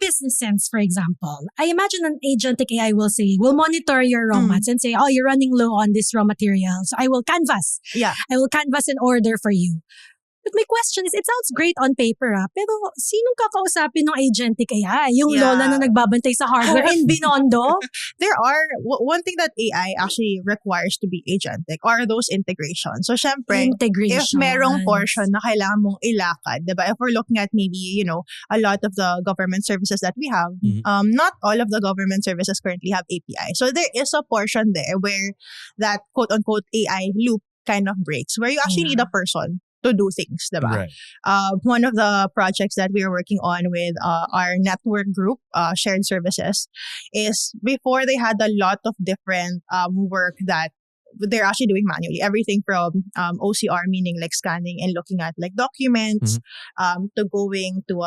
business sense, for example, I imagine an agentic AI will monitor your raw mats and say, oh, you're running low on this raw material. So I will canvas. Yeah. I will canvas an order for you. But my question is, it sounds great on paper, pero sinong kakausapin ng agentic AI? Yung lola na nagbabantay sa hardware in Binondo? There are, one thing that AI actually requires to be agentic are those integrations. So, syempre, if merong portion na kailangan mong ilakad, diba? If we're looking at maybe, a lot of the government services that we have, not all of the government services currently have API. So, there is a portion there where that quote-unquote AI loop kind of breaks, where you actually need a person to do things, diba? Right. One of the projects that we are working on with our network group, shared services, is before they had a lot of different work that they're actually doing manually. Everything from OCR, meaning like scanning and looking at like documents, to going to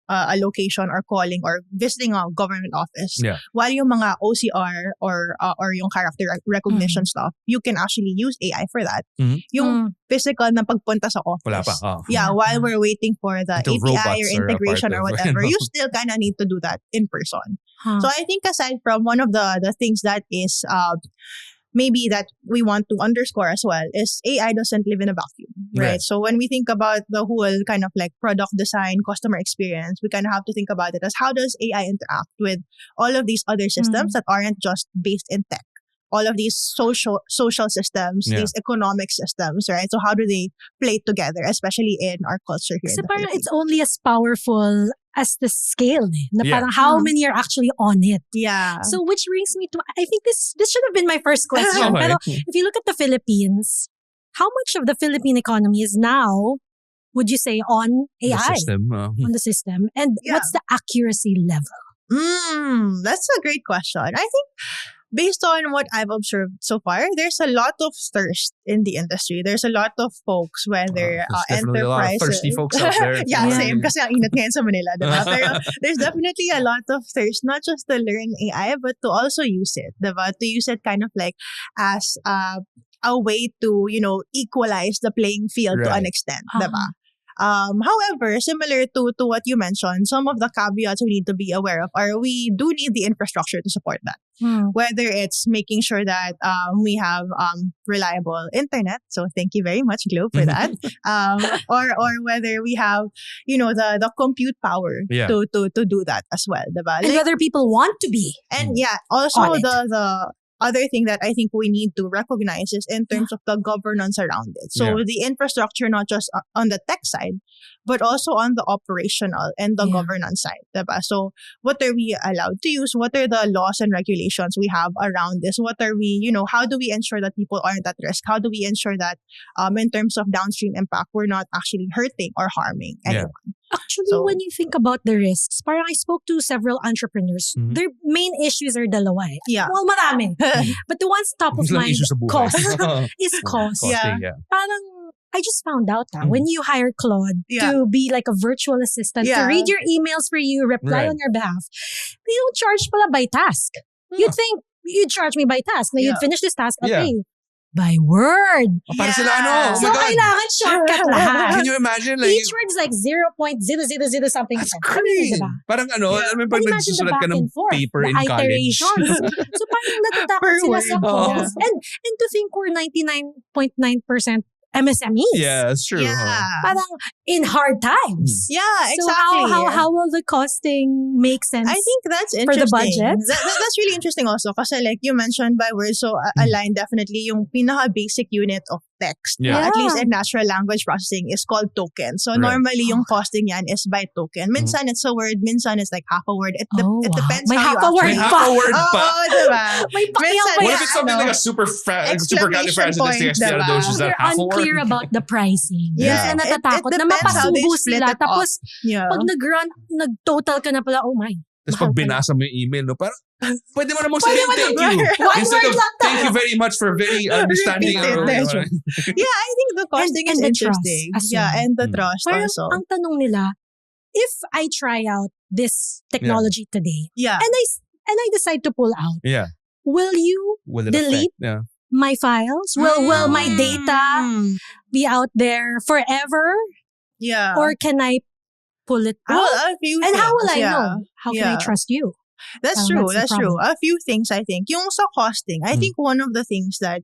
a location or calling or visiting a government office. Yeah. While yung mga OCR or yung character recognition stuff, you can actually use AI for that. Yung physical na pagpunta sa office. Wala pa. Yeah, while we're waiting for the Until API or integration or whatever, you still kind of need to do that in person. So I think aside from one of the things that is maybe that we want to underscore as well is AI doesn't live in a vacuum, right? So when we think about the whole kind of like product design, customer experience, we kind of have to think about it as how does AI interact with all of these other systems that aren't just based in tech? All of these social systems, these economic systems, right? So how do they play together, especially in our culture here? Kasi parang it's only as powerful as the scale, na parang how many are actually on it. Yeah. So which brings me to, I think this should have been my first question. Pero if you look at the Philippines, how much of the Philippine economy is now, would you say, on AI? The system. On the system. And what's the accuracy level? That's a great question. I think based on what I've observed so far, there's a lot of thirst in the industry. There's a lot of folks, whether there's definitely enterprises. A lot of thirsty folks out there. Same. Kasi ang init ngayon sa Manila, diba? Pero there's definitely a lot of thirst, not just to learn AI, but to also use it, diba? To use it kind of like as a way to, equalize the playing field to an extent, diba? However, similar to what you mentioned, some of the caveats we need to be aware of are we do need the infrastructure to support that. Whether it's making sure that we have reliable internet, so thank you very much, Globe, for that, or whether we have the compute power to do that as well, diba? And whether people want to be, and also the other thing that I think we need to recognize is in terms of the governance around it. So the infrastructure, not just on the tech side, but also on the operational and the governance side. Diba? So what are we allowed to use? What are the laws and regulations we have around this? What are we, how do we ensure that people aren't at risk? How do we ensure that in terms of downstream impact, we're not actually hurting or harming anyone? Actually, when you think about the risks, parang I spoke to several entrepreneurs. Their main issues are dalawa eh. Yeah. Well, marami. But the one's top of mind, cost, is cost. Parang, I just found out when you hire Claude to be like a virtual assistant, to read your emails for you, reply on your behalf, they don't charge pala by task. You'd think, you'd charge me by task. Now you'd finish this task, I'll pay you. By word. Para sila oh so, my God. Kailangan shortcut lahat. Can you imagine? Like, each word is like 0.000 something. That's crazy. Diba? Parang pag nagsusulat ka ng paper in college. So parang natatakot sila sa cost. And to think we're 99.9% MSMEs. Yeah, that's true. Parang in hard times. Yeah, exactly. So how will the costing make sense? I think that's interesting. For the budget? That's really interesting also. Kasi like you mentioned by word, so a line definitely yung pinaka-basic unit of text. At least in natural language processing is called token. So normally yung costing yan is by token. Minsan it's a word, minsan it's like half a word. It depends may how you May half a word pa. Diba? May pakiyaw pa. What if it's something like a super califragilisticexpialidocious, is that half a word? Unclear about the pricing. Kasi natatakot na mapasubo sila. Tapos pag nag-total ka na pala, oh my. Tapos pag binasa mo yung email, parang pwede mo namang sabihin thank you. Instead of thank you very much for very understanding. I think the costing is interesting. And the trust also. Ang tanong nila, if I try out this technology today, and I decide to pull out, will you delete my files? Will my data be out there forever? Yeah. Or can I pull it out? Well, a few and things, how will I know? How can I trust you? That's true. That's true. A few things, I think. Yung sa costing, I think one of the things that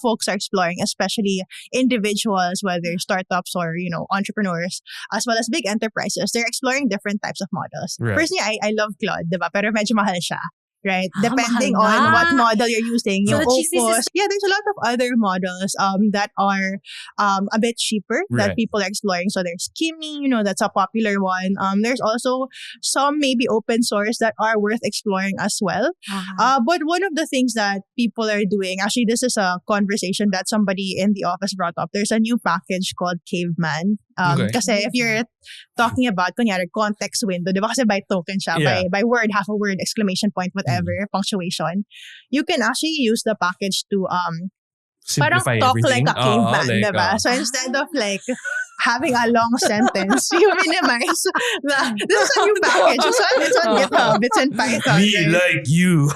folks are exploring, especially individuals, whether startups or, entrepreneurs, as well as big enterprises, they're exploring different types of models. Right. Personally, I love Claude, diba? Pero medyo mahal siya. Right? Depending on what model you're using. So yung Opus. Yeah, there's a lot of other models that are a bit cheaper that people are exploring. So there's Kimi, that's a popular one. There's also some maybe open source that are worth exploring as well. But one of the things that people are doing, actually this is a conversation that somebody in the office brought up. There's a new package called Caveman. Kasi if you're talking about, kunyari, context window, diba kasi by token siya, by word, half a word, exclamation point, whatever, punctuation, you can actually use the package to parang talk everything. like a caveman, diba? So instead of like having a long sentence, you minimize this is a new package. It's on GitHub. It's in Python. Me like you.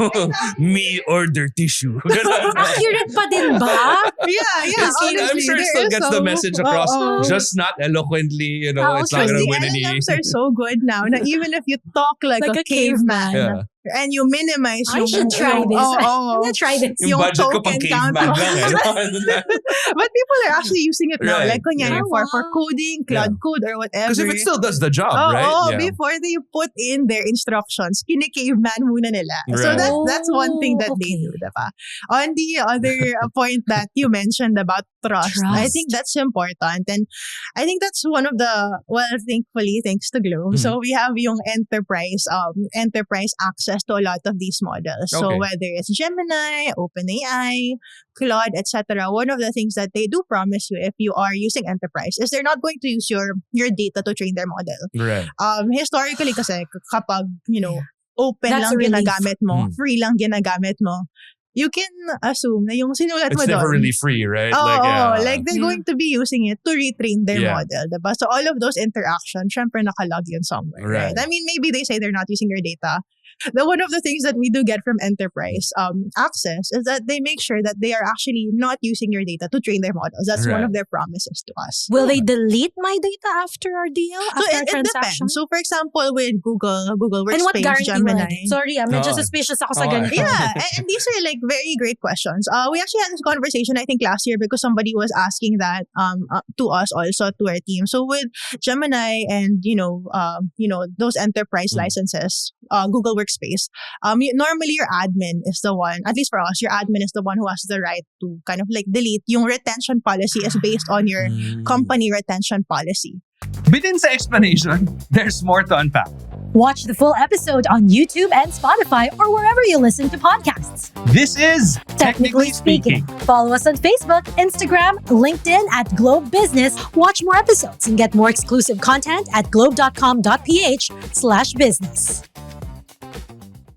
Me order tissue. Accurate pa din ba? Yeah. Honestly, I'm sure it still gets the message across. Just not eloquently, it's not going to win any. The LLMs are so good now. Even if you talk like a caveman, and you minimize I should try this. I'm gonna try this. Yung budget ko pang caveman lang. But people are actually using it now. Like, kunyari, for coding, Cloud Code, or whatever. Because if it still does the job, right? Before they put in their instructions, kine-caveman muna nila. Right. So that's one thing that they do, diba? On the other point that you mentioned about trust, I think that's important. And I think that's one of the, thankfully, thanks to Globe. So we have yung enterprise access to a lot of these models. So whether it's Gemini, OpenAI, Claude, etc., one of the things that they do promise you if you are using enterprise is they're not going to use your data to train their model. Right. Historically kasi kapag, open lang ginagamit mo, free lang ginagamit mo, you can assume na yung sinulat mo doon. It's never really free, right? Like they're going to be using it to retrain their model, diba? So all of those interactions, syempre nakalog yun somewhere, right? I mean, maybe they say they're not using your data. One of the things that we do get from enterprise access is that they make sure that they are actually not using your data to train their models. That's one of their promises to us. Will they delete my data after our deal? After our Depends. transaction? So for example, with Google Workspace, and what guarantee Gemini. Sorry, I'm just suspicious ako sa ganito. Yeah, and these are like very great questions. We actually had this conversation I think last year because somebody was asking that to us also, to our team. So with Gemini and those enterprise licenses, Google Workspace, normally your admin is the one, at least for us, your admin is the one who has the right to kind of like delete. Yung retention policy is based on your company retention policy. Within sa explanation, there's more to unpack. Watch the full episode on YouTube and Spotify or wherever you listen to podcasts. This is Technically Speaking. Follow us on Facebook, Instagram, LinkedIn at Globe Business. Watch more episodes and get more exclusive content at globe.com.ph/business.